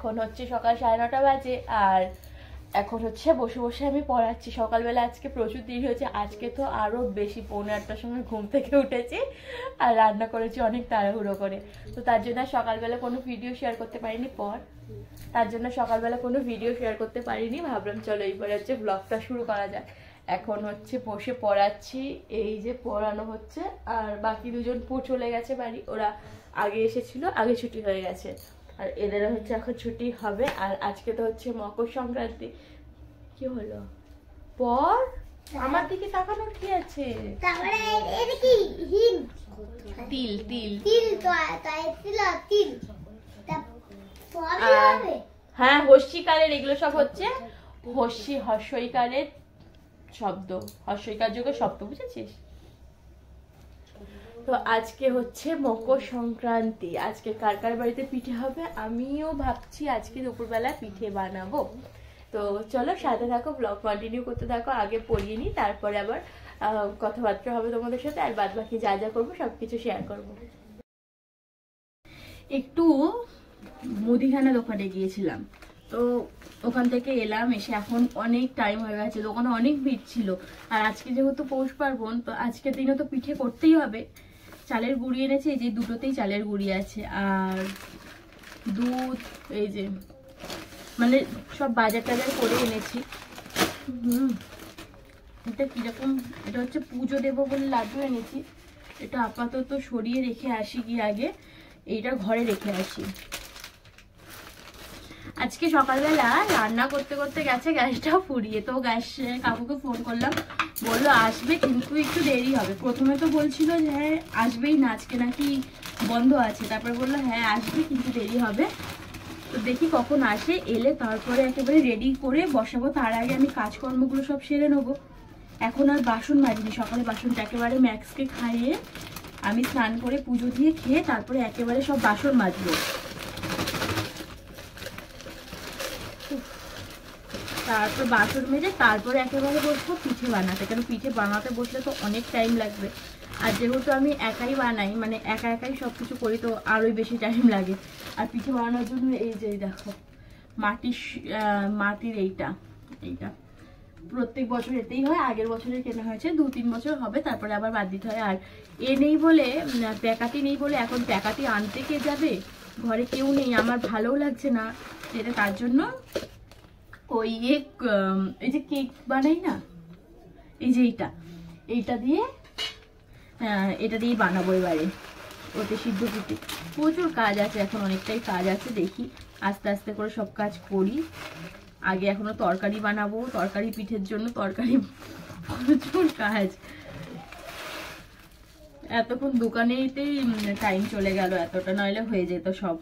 এখন হচ্ছে সকাল 9:30 বাজে আর এখন হচ্ছে বসে বসে আমি পড়াচ্ছি। সকালবেলা আজকে প্রচুর দেরি হয়েছে, আজকে তো আরো বেশি, 7:45টার সময় ঘুম থেকে উঠেছি আর রান্না করেছি অনেক তাড়াহুড়ো করে। তো তার জন্য সকালবেলা কোনো ভিডিও শেয়ার করতে পারিনি ভাবলাম চলো এইবার হচ্ছে ব্লগটা শুরু করা যাক। এখন হচ্ছে বসে পড়াচ্ছি, এই যে পড়ানো হচ্ছে। আর বাকি দুজন চলে গেছে বাড়ি, ওরা আগে এসেছিল, আগে ছুটি হয়ে গেছে, আর এদেরও হচ্ছে এখন ছুটি হবে। আর আজকে তো হচ্ছে মকর সংক্রান্তি। কি হলো পর আমার দিকে তাকানোর কি আছে? তিল তিল তিল হ্যাঁ, হস্যিকারের এগুলো সব হচ্ছে হস্যইকারের শব্দ, হস্যইকার যোগে শব্দ, বুঝেছিস? তো আজকে হচ্ছে মকর সংক্রান্তি, আজকে কার কার বাড়িতে পিঠে হবে? আমিও ভাবছি আজকে দুপুরবেলা পিঠে বানাবো। তো চলো সাথে থাকো, ব্লগ কন্টিনিউ করতে থাকো। আগে পড়িয়ে নিই, তারপরে আবার কথাবার্তা হবে তোমাদের সাথে, আর বাদ বাকি যা যা করবো সবকিছু শেয়ার করবো। একটু মুদিখানা দোকানে গিয়েছিলাম, তো ওখান থেকে এলাম, এসে এখন অনেক টাইম হয়ে গেছে, দোকানে অনেক ভিড় ছিল। আর আজকে যেহেতু পৌষ পার্বণ, তো আজকের দিনে তো পিঠে করতেই হবে। চালের গুঁড়ি এনেছি, এই যে দুটোতেই চালের গুঁড়ি আছে, আর দুধ, এই যে মানে সব বাজার টাজার করে এনেছি। এটা কিরকম, এটা হচ্ছে পুজো দেবো বলে লাড্ডু এনেছি। এটা আপাতত সরিয়ে রেখে আসি, কি আগে এইটা ঘরে রেখে আসি। আজকে সকালবেলা রান্না করতে করতে গেছে গ্যাসটা ফুরিয়ে, তো গ্যাস কাকুকে ফোন করলাম, বললো আসবে কিন্তু একটু দেরি হবে। প্রথমে তো বলছিল যে হ্যাঁ আসবেই না, আজকে নাকি বন্ধ আছে, তারপরে বললো হ্যাঁ আসবে কিন্তু দেরি হবে। তো দেখি কখন আসে, এলে তারপরে একেবারে রেডি করে বসাবো। তার আগে আমি কাজকর্মগুলো সব সেরে নেবো। এখন আর বাসন মাজিনি, সকালে বাসনটা একেবারে ম্যাক্সকে খাইয়ে আমি স্নান করে পুজো দিয়ে খেয়ে তারপরে একেবারে সব বাসন মাজবো। তারপর বাসন মেজে তারপরে একেবারে বসবো পিঠে বানাতে, কারণ পিঠে বানাতে বসলে তো অনেক টাইম লাগবে। আর যেহেতু আমি একাই বানাই, মানে একাই সব কিছু করি, তো আরোই বেশি টাইম লাগে। আর পিঠে বানানোর জন্য এই যে দেখো মাটির এইটা প্রত্যেক বছর এতেই হয়, আগের বছরে কেনা হয়েছে, 2-3 বছর হবে, তারপরে আবার বাদ দিতে হয়। আর নেই বলে, প্যাকাটি নেই বলে এখন প্যাকাটি আনতে কে যাবে, ঘরে কেউ নেই, আমার ভালোও লাগছে না যেটা, তার জন্য ওই এই যে কেক বানাই না, এই যে এইটা দিয়ে বানাবো এবারে। ওতে সিদ্ধ পিঠে প্রচুর কাজ আছে, এখন অনেকটাই কাজ আছে, দেখি আস্তে আস্তে করে সব কাজ করি। আগে এখনো তরকারি বানাবো, তরকারি পিঠের জন্য তরকারি প্রচুর কাজ। এতক্ষণ দোকানেতেই টাইম চলে গেল, এতটা নইলে হয়ে যেত সব।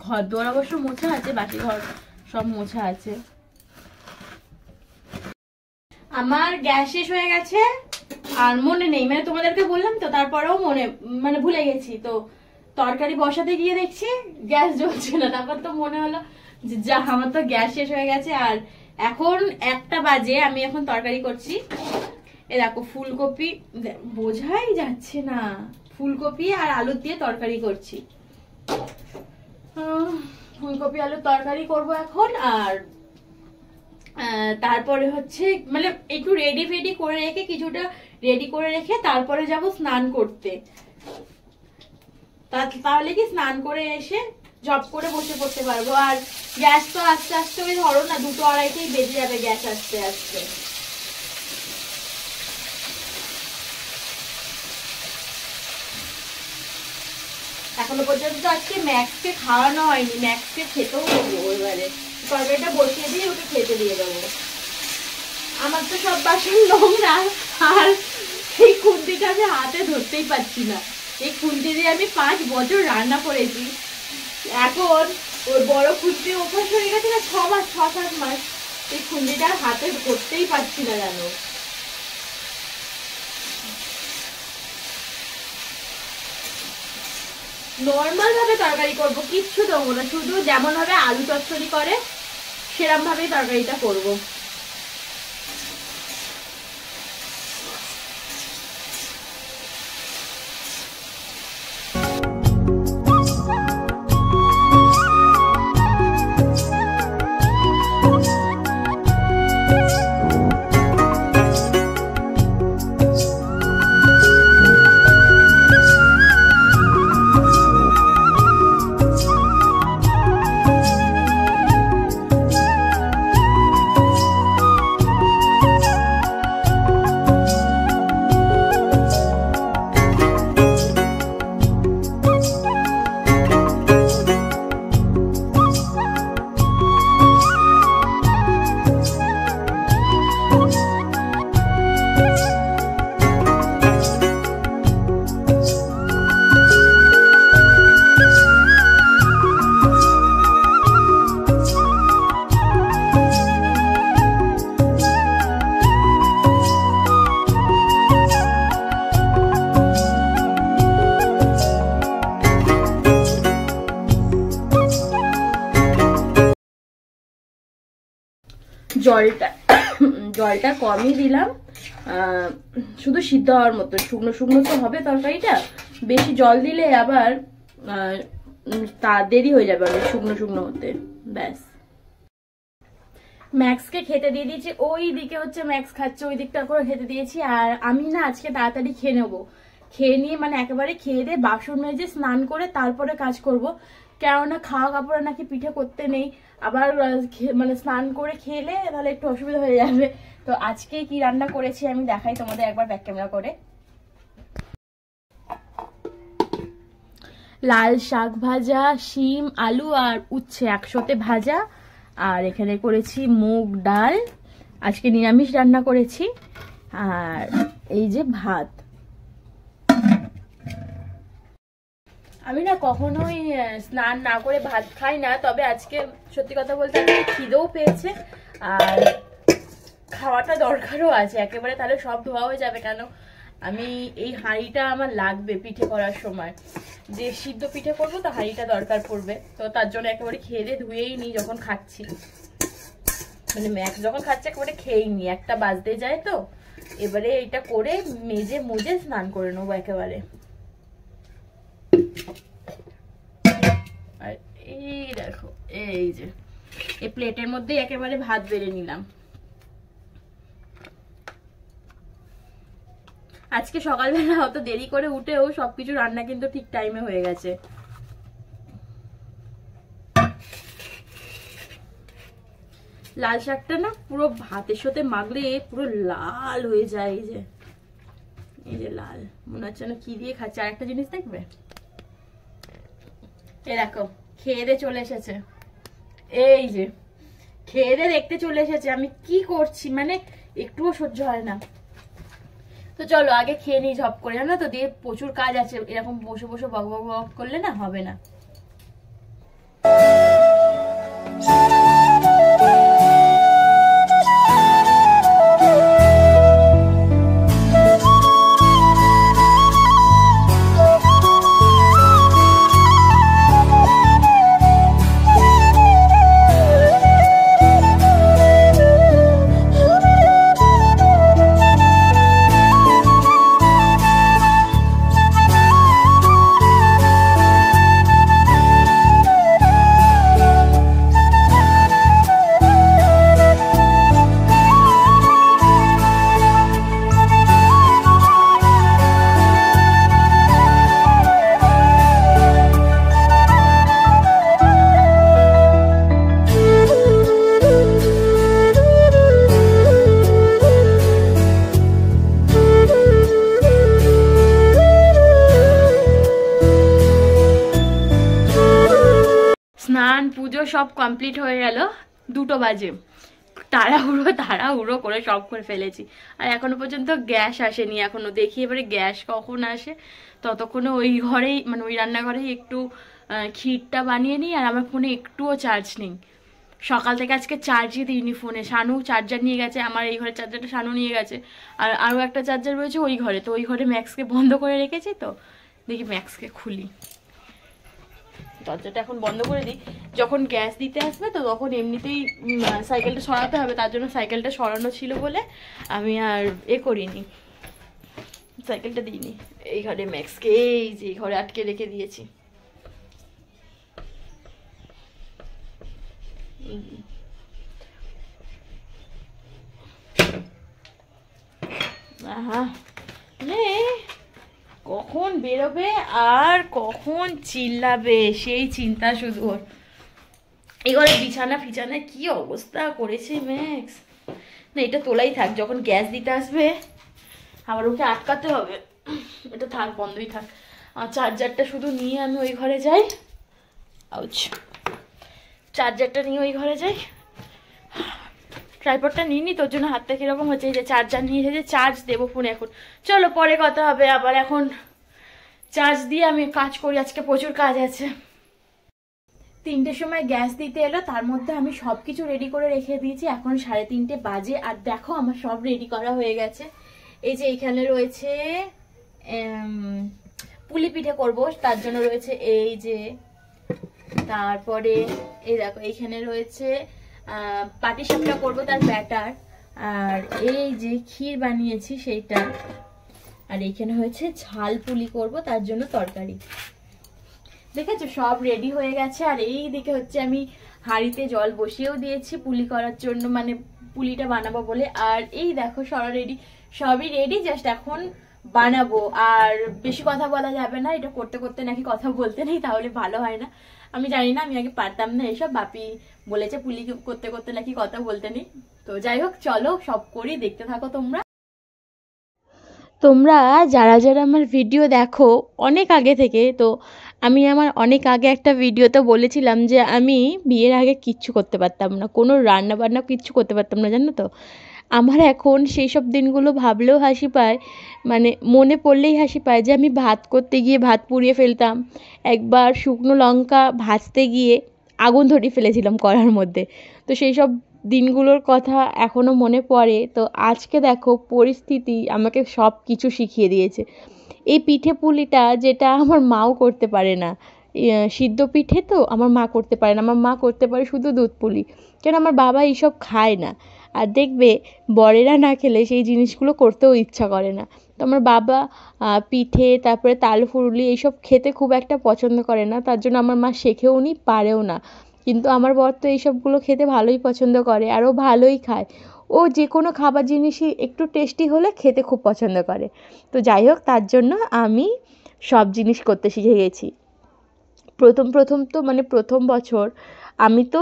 ঘর দোয়ার অবশ্য মোছা আছে, বাকি ঘর সব মোছা আছে। আমার গ্যাস শেষ হয়ে গেছে আর মনে নেই, মানে তোমাদেরকে বললাম তো, তারপরেও মানে ভুলে গেছি। তো তরকারি বসাতে গিয়ে দেখছি গ্যাস জ্বলছে না, তারপর তো মনে হলো যে যা, আমার তো গ্যাস শেষ হয়ে গেছে। আর এখন 1টা বাজে, আমি এখন তরকারি করছি। এ দেখো ফুলকপি, বোঝাই যাচ্ছে না, ফুলকপি আর আলু দিয়ে তরকারি করছি। ফুলকপি আলুর তরকারি করব এখন। আর তারপরে হচ্ছে মানে একটু রেডি করে রেখে, কিছুটা রেডি করে রেখে তারপরে যাব স্নান করতে। তাহলে কি স্নান করে এসে জব করে বসে পড়তে পারবো। আর গ্যাস তো আস্তে আস্তে ওই ধরো না 2-2:30 বেজে যাবে গ্যাস আস্তে আস্তে। এখনো পর্যন্ত আজকে ম্যাক্সকে খাওয়ানো হয়নি, ম্যাক্সকে খেতেও দেবো। এবারে তরকারিটা বসিয়ে দিয়ে ওকে খেতে দিয়ে দেবো। আমার তো সব বাসন নোংরা, আর এই খুন্তিটা আমি হাতে ধরতেই পারছি না। এই খুন্তি দিয়ে আমি 5 বছর রান্না করেছি, এখন ওই বড় খুন্তি অভ্যাস হয়ে গেছে না, 6-7 মাস। এই খুন্তিটা হাতে ধরতেই পারছি না জানো। নর্মাল ভাবে তরকারি করবো, কিচ্ছু দেবো না, শুধু যেমন ভাবে আলু চচ্চড়ি করে সেরকম ভাবেই তরকারিটা করবো। জলটা জলটা কমই দিলাম, শুধু সিদ্ধ হওয়ার মতো, শুকনো শুকনো তো হবে তরকারিটা, বেশি জল দিলে আবার তা দেরি হয়ে যাবে অনেক শুকনো শুকনো হতে। ব্যাস, ম্যাক্সকে খেতে দিয়ে দিয়েছি, ওই দিকে হচ্ছে ম্যাক্স খাচ্ছে, ওই দিকটা করে খেতে দিয়েছি। আর আমি না আজকে তাড়াতাড়ি খেয়ে নেবো, খেয়ে নিয়ে মানে একেবারে খেয়ে দিয়ে বাসন মেজে স্নান করে তারপরে কাজ করব, কেননা খাওয়া কাপড়ে নাকি পিঠে করতে নেই, আবার মানে স্নান করে খেলে তাহলে একটু অসুবিধা হয়ে যাবে। তো আজকে কি রান্না করেছি আমি দেখাই তোমাদের একবার ব্যাক ক্যামেরা করে। লাল শাক ভাজা, শিম আলু আর উচ্ছে একসাথে ভাজা, আর এখানে করেছি মুগ ডাল, আজকে নিরামিষ রান্না করেছি, আর এই যে ভাত। আমি না কখনোই স্নান না করে ভাত খাই না, তবে আজকে সত্যি কথা বলতে খিদেও পেয়েছে আর খাওয়াটা দরকারও আছে একেবারে, তাহলে সব ধোয়া হয়ে যাবে। কেন আমি এই হাঁড়িটা আমার লাগবে পিঠে করার সময়, যে সিদ্ধ পিঠে করবো তো হাঁড়িটা দরকার পড়বে, তো তার জন্য একেবারে খেয়ে দিয়ে ধুয়েই নিই যখন খাচ্ছি, মানে ম্যাক্স যখন খাচ্ছে একেবারে খেয়েই নিই, 1টা বাজতে যায়, তো এবারে এটা করে মেজে মুজে স্নান করে নেবো একেবারে। আর এই দেখো এই যে এই প্লেটের মধ্যে একেবারে ভাত বেড়ে নিলাম। আজকে সকালবেলা অত দেরি করে উঠেও সবকিছু রান্না কিন্তু ঠিক টাইমে হয়ে গেছে। লাল শাকটা না পুরো ভাতের সাথে মাখলে পুরো লাল হয়ে যায়, এই যে লাল, মনে হচ্ছে না কি দিয়ে খাচ্ছে। আর একটা জিনিস দেখবে, এই দেখো খেয়ে দিয়ে চলে এসেছে, এই যে খেয়ে দিয়ে দেখতে চলে এসেছে আমি কি করছি, মানে একটুও সহ্য হয় না। তো চলো আগে খেয়ে নিই ঝপ করে, জানো তো দিয়ে প্রচুর কাজ আছে, এরকম বসে বসে বক বক বক করলে না হবে না। স্নান পুজো সব কমপ্লিট হয়ে গেল, 2টো বাজে, তাড়াহুড়ো করে সব করে ফেলেছি। আর এখনো পর্যন্ত গ্যাস আসেনি, এখনো দেখি এবারে গ্যাস কখন আসে, ততক্ষণে ওই ঘরেই মানে ওই রান্নাঘরেই একটু ক্ষীরটা বানিয়ে নিই। আর আমার ফোনে একটুও চার্জ নেই, সকাল থেকে আজকে চার্জই দিইনি ফোনে, শানু চার্জার নিয়ে গেছে, আমার এই ঘরের চার্জারটা শানু নিয়ে গেছে, আর আরও একটা চার্জার রয়েছে ওই ঘরে, তো ওই ঘরে ম্যাক্সকে বন্ধ করে রেখেছি, তো দেখি ম্যাক্সকে খুলি, দরজাটা এখন বন্ধ করে দিই। যখন গ্যাস দিতে আসবে তো তখন এমনিতেই সাইকেলটা সরাতে হবে, তার জন্য সাইকেলটা সরানো ছিল বলে আমি আর করিনি, সাইকেলটা দিইনি। এই ঘরে ম্যাক্সকে এই যে এই ঘরে আটকে রেখে দিয়েছি। কখন বেরোবে আর কখন চিল্লাবে সেই চিন্তা শুধু ওর। এবারে বিছানা ফিছানায় কি অবস্থা করেছে ম্যাক্স, না এটা তোলাই থাক, যখন গ্যাস দিতে আসবে আবার ওকে আটকাতে হবে, এটা থাক বন্ধই থাক। আর চার্জারটা শুধু নিয়ে আমি ওই ঘরে যাই, আউচ, চার্জারটা নিয়ে ওই ঘরে যাই, ট্রাইপডটা নিইনি তোর জন্য হাতটা কিরকম হচ্ছে, এই যে চার্জার নিয়ে এসেছে, চার্জ দেবো ফোনে এখন। চলো পরে কথা হবে আবার, এখন চার্জ দিয়ে আমি কাজ করি, আজকে প্রচুর কাজ আছে। 3টের সময় গ্যাস দিতে এলো, তার মধ্যে আমি সব কিছু রেডি করে রেখে দিয়েছি, এখন 3:30 বাজে। আর দেখো আমার সব রেডি করা হয়ে গেছে, এই যে এখানে রয়েছে পুলি পিঠে করবো, তার জন্য রয়েছে এই যে, তারপরে এই দেখো এইখানে রয়েছে পাটিসাপটা করবো তার ব্যাটার, আর এই যে ক্ষীর বানিয়েছি সেইটা, আর এখানে হয়েছে ঝাল পুলি করব তার জন্য তরকারি। দেখেছো সব রেডি হয়ে গেছে। আর এই দিকে হচ্ছে আমি হাঁড়িতে জল বসিয়েও দিয়েছি পুলি করার জন্য, মানে পুলিটা বানাবো বলে। আর এই দেখো সবই রেডি, জাস্ট এখন বানাবো। আর বেশি কথা বলা যাবে না, এটা করতে করতে নাকি কথা বলতে নেই, তাহলে ভালো হয় না। আমি জানি না, আমি আগে পারতাম না এসব, বাপি বলেছে পুলি করতে করতে নাকি কথা বলতে নেই। তো যাই হোক, চলো সব করি, দেখতে থাকো তোমরা। তোমরা যারা যারা আমার ভিডিও দেখো অনেক আগে থেকে, তো আমি আমার অনেক আগে একটা ভিডিওতে বলেছিলাম যে আমি বিয়ের আগে কিচ্ছু করতে পারতাম না, কোনো রান্না বান্না কিচ্ছু করতে পারতাম না, জানো তো। আমার এখন সেই সব দিনগুলো ভাবলেও হাসি পায়, মানে মনে পড়লেই হাসি পায় যে আমি ভাত করতে গিয়ে ভাত পুড়িয়ে ফেলতাম, একবার শুকনো লঙ্কা ভাজতে গিয়ে আগুন ধরিয়ে ফেলেছিলাম কড়ার মধ্যে। তো সেই সব দিনগুলোর কথা এখনও মনে পড়ে। তো আজকে দেখো পরিস্থিতি আমাকে সব কিছু শিখিয়ে দিয়েছে। এই পিঠে পুলিটা যেটা আমার মাও করতে পারে না, সিদ্ধ পিঠে তো আমার মা করতে পারে না, আমার মা করতে পারে শুধু দুধ পুলি, কেন আমার বাবা এইসব খায় না। আর দেখবে বড়েরা না খেলে সেই জিনিসগুলো করতেও ইচ্ছা করে না। তো আমার বাবা পিঠে তারপরে তালফুরুলি এইসব খেতে খুব একটা পছন্দ করে না, তার জন্য আমার মা শেখেও নি, পারেও না। কিন্তু আমার বর তো এইসবগুলো খেতে ভালোই পছন্দ করে, আর ও ভালোই খায়। ও যে কোনো খাবার জিনিসই একটু টেস্টি হলে খেতে খুব পছন্দ করে। তো যাই হোক, তার জন্য আমি সব জিনিস করতে শিখে গেছি। প্রথম তো মানে প্রথম বছর আমি তো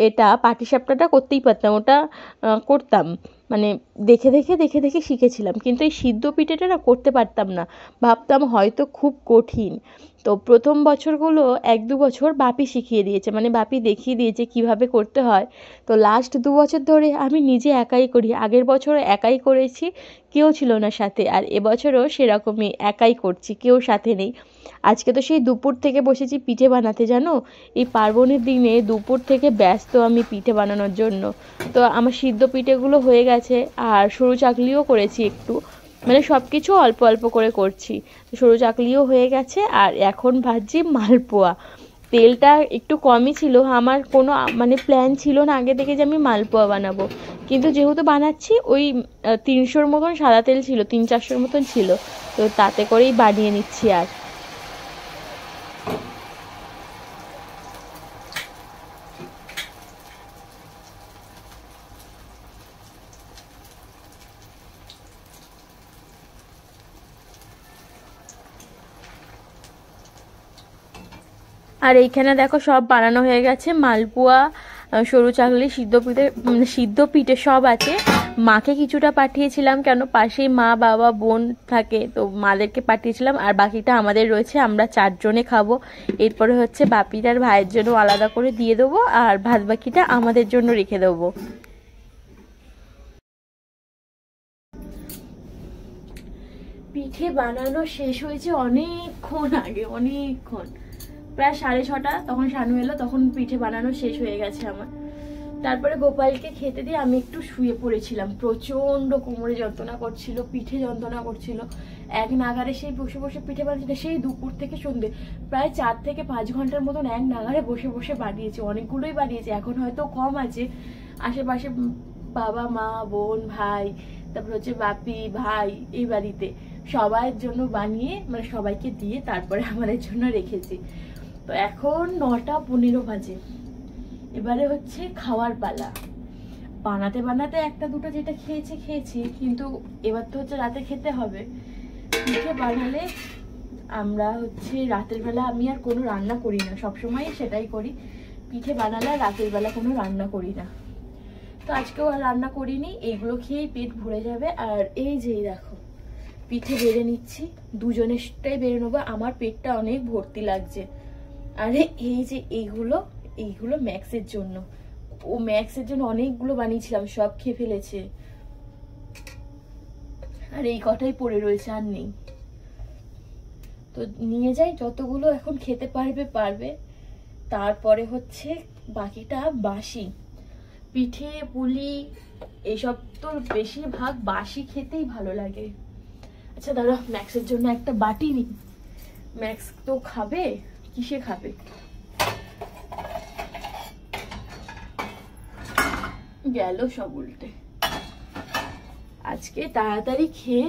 এটা পাটিসাপটাটা করতেই পারতাম, ওটা করতাম, মানে দেখে শিখেছিলাম। কিন্তু এই সিদ্ধ পিঠেটা না করতে পারতাম না, ভাবতাম হয়তো খুব কঠিন। তো প্রথম বছরগুলো 1-2 বছর বাপি শিখিয়ে দিয়েছে, মানে বাপি দেখিয়ে দিয়েছে কিভাবে করতে হয়। তো লাস্ট 2 বছর ধরে আমি নিজে একাই করি। আগের বছর একাই করেছি, কেউ ছিল না সাথে, আর এবছরও সেরকমই একাই করছি, কেউ সাথে নেই। আজকে তো সেই দুপুর থেকে বসেছি পিঠে বানাতে, জানো। এই পার্বণের দিনে দুপুর থেকে ব্যস্ত আমি পিঠে বানানোর জন্য। তো আমার সিদ্ধ পিঠেগুলো হয়ে গেছে, আর সরু চাকলিও করেছি একটু, মানে সব কিছু অল্প অল্প করে করছি। সরু চাকলিও হয়ে গেছে, আর এখন ভাজছি মালপোয়া। তেলটা একটু কমই ছিল, আমার কোনো মানে প্ল্যান ছিল না আগে থেকে যে আমি মালপোয়া বানাবো, কিন্তু যেহেতু বানাচ্ছি ওই 300-র মতন সাদা তেল ছিল, 300-400-র মতন ছিল, তো তাতে করেই বানিয়ে নিচ্ছি। আর আর এইখানে দেখো সব বানানো হয়ে গেছে, মালপোয়া, সরু চাকলি, সিদ্ধ পিঠে সব আছে। মাকে কিছুটা পাঠিয়েছিলাম, কেন পাশেই মা বাবা বোন থাকে, তো মাদেরকে পাঠিয়েছিলাম, আর বাকিটা আমাদের রয়েছে, আমরা 4 জনে খাবো। এরপরে হচ্ছে বাপির আর ভাইয়ের জন্য আলাদা করে দিয়ে দেবো, আর ভাত বাকিটা আমাদের জন্য রেখে দেবো। পিঠে বানানো শেষ হয়েছে অনেকক্ষণ আগে, অনেকক্ষণ, প্রায় 6:30, তখন শানু এলো, তখন পিঠে বানানো শেষ হয়ে গেছে আমার। তারপরে গোপালকে খেতে দিয়ে আমি একটু শুয়ে পড়েছিলাম, প্রচন্ড কোমরে যন্ত্রণা করছিল, পিঠে যন্ত্রণা করছিল। এক নাগারে সেই বসে বসে পিঠে বানিয়েছি, সেই দুপুর থেকে সন্ধ্যে প্রায় 4 থেকে 5 ঘন্টার মতন এক নাগারে বসে বসে বানিয়েছি, অনেকগুলোই বানিয়েছি। এখন হয়তো কম আছে, আশেপাশে বাবা মা বোন ভাই, তারপর হচ্ছে বাপি ভাই, এই বাড়িতে সবার জন্য বানিয়ে, মানে সবাইকে দিয়ে তারপরে আমাদের জন্য রেখেছি। তো এখন 9:15 বাজে, এবারে হচ্ছে খাওয়ার পালা। বানাতে বানাতে 1-2টা যেটা খেয়েছি, কিন্তু এবার তো হচ্ছে রাতে খেতে হবে। পিঠে বানালে আমরা হচ্ছে রাতের বেলা আমি আর কোনো রান্না করি না, সবসময় সেটাই করি, পিঠে বানালে রাতের বেলা কোনো রান্না করি না। তো আজকেও আর রান্না করিনি, এইগুলো খেয়েই পেট ভরে যাবে। আর এই যে দেখো পিঠে বেড়ে নিচ্ছি, দুজনেরটাই বেড়ে নেবো, আমার পেটটা অনেক ভর্তি লাগছে। আরে এই যে এইগুলো ম্যাক্সের জন্য, ও ম্যাক্সের জন্য অনেকগুলো বানিয়েছিলাম, সব খেয়ে ফেলেছে। আর এই কটাই পড়ে রয়েছে, আর নেই। তো নিয়ে যাই, যতগুলো এখন খেতে পারবে। তারপরে হচ্ছে বাকিটা বাসি পিঠে পুলি, এইসব তো বেশিরভাগ বাসি খেতেই ভালো লাগে। আচ্ছা দাঁড়া, ম্যাক্সের জন্য একটা বাটি নি, ম্যাক্স তো খাবে, কিসে খাবে। গেল সব উল্টে। আজকে তাড়াতাড়ি খেয়ে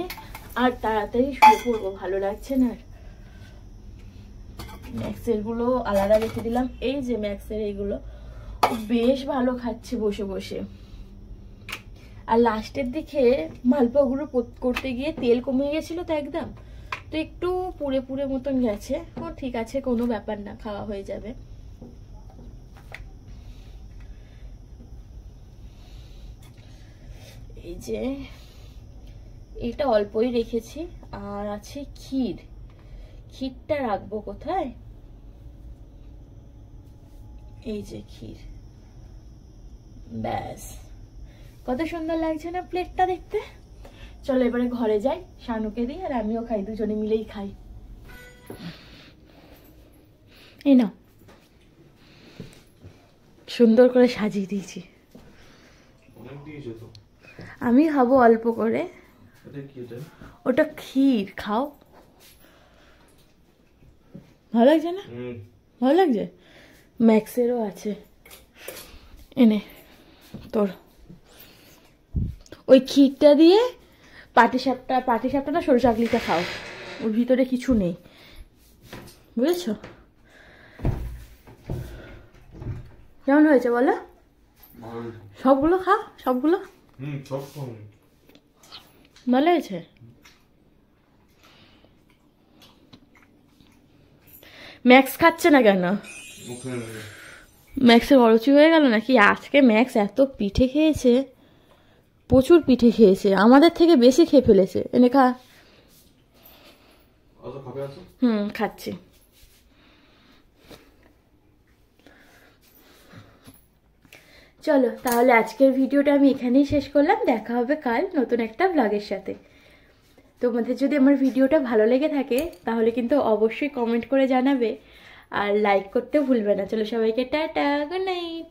আর তাড়াতাড়ি শুয়ে পড়বো, ভালো লাগছে না। ম্যাক্সের গুলো আলাদা রেখে দিলাম, এই যে ম্যাক্সের এইগুলো বেশ ভালো খাচ্ছে বসে বসে। আর লাস্টের দিকে মালপোয়াগুলো করতে গিয়ে তেল কমে গেছিল তো একদম, তো একটু পুড়ে পুড়ে মতন গেছে। ও ঠিক আছে, কোনো ব্যাপার না, খাওয়া হয়ে যাবে। এই যে এটা অল্পই রেখেছি, আর আছে ক্ষীর। ক্ষীরটা রাখবো কোথায়? এই যে ক্ষীর, ব্যাস। কত সুন্দর লাগছে না প্লেটটা দেখতে। চলো এবারে ঘরে যাই, শানুকে দিই আর আমিও খাই, দুজনে মিলেই খাই। এই নাও, সুন্দর করে সাজিয়ে দিয়েছি। আমি খাবো অল্প করে। ওটা ক্ষীর, খাও। ভালো লাগছে না? ভালো লাগছে। ম্যাক্সেরও আছে, এনে তোর। ওই ক্ষীরটা দিয়ে পাটিসাপটা না সরু চাকলিটা খাও, ওর ভিতরে কিছু নেই, বুঝেছ? কেমন হয়েছে বলো? সবগুলো খা, সবগুলো ভালো হয়েছে। ম্যাক্স খাচ্ছে না কেন? ম্যাক্সের অরুচি হয়ে গেল নাকি? আজকে ম্যাক্স এত পিঠে খেয়েছে, প্রচুর পিঠে খেয়েছে, আমাদের থেকে বেশি খেয়ে ফেলেছে। এনে খা। খাচ্ছি। চলো তাহলে আজকের ভিডিওটা আমি এখানেই শেষ করলাম। দেখা হবে কাল নতুন একটা ব্লগের সাথে। তোমাদের যদি আমার ভিডিওটা ভালো লেগে থাকে তাহলে কিন্তু অবশ্যই কমেন্ট করে জানাবে, আর লাইক করতে ভুলবে না। চলো সবাইকে টাটা, গুড নাইট।